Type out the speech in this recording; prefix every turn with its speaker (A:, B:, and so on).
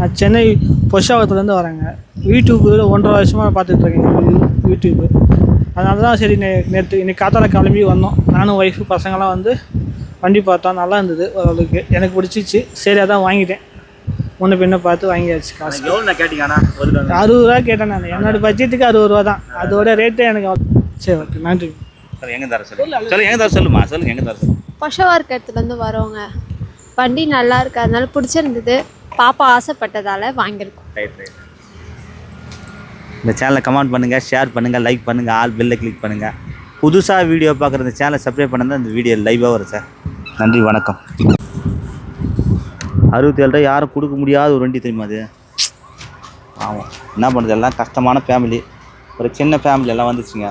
A: நான் சென்னை பொஷாவத்துலேருந்து வரேங்க. யூடியூப் 1.5 வருஷமாக பார்த்துட்ருக்கேன் யூடியூப்பு. அதனால தான் சரி நேற்று இன்னைக்கு காத்தால கிளம்பி வந்தோம். நானும் ஒய்ஃபு பசங்களாம் வந்து வண்டி பார்த்தோம். நல்லா இருந்தது ஓரளவுக்கு, எனக்கு பிடிச்சிச்சு. சரி அதான் வாங்கிட்டேன். முன்ன பின்ன பார்த்து வாங்கியாச்சு. காசு
B: எவ்வளோ கேட்டிங்கண்ணா?
A: 60 ரூபா கேட்டேன் நான். என்னோடய பட்ஜெட்டுக்கு 60 ரூபா தான். அதோட ரேட்டு எனக்கு சரி ஓகே நன்றி.
B: எங்கே தர சொல்லு எங்கே தர சொல்லுமா சொல்லுங்க எங்கே தர சொல்லு.
C: பொஷவார்க்கத்துலேருந்து வரோங்க. வண்டி நல்லா இருக்கு, அதனால பிடிச்சிருந்தது. பாப்பா ஆசைப்பட்டதால் வாங்கியிருக்கோம்.
B: ரைட். இந்த சேனலை கமெண்ட் பண்ணுங்கள், ஷேர் பண்ணுங்கள், லைக் பண்ணுங்கள், ஆல் பெல்லை கிளிக் பண்ணுங்கள். புதுசாக வீடியோ பார்க்குற இந்த சேனலை சப்ஸ்கிரைப் பண்ண தான் இந்த வீடியோ லைவாக வரும் சார். நன்றி வணக்கம். 67 ரூபா யாரும் கொடுக்க முடியாத ஒரு வண்டி தெரியுமா அது? ஆமாம், என்ன பண்ணுறது, எல்லாம் கஷ்டமான ஃபேமிலி, ஒரு சின்ன ஃபேமிலி எல்லாம் வந்துச்சுங்க.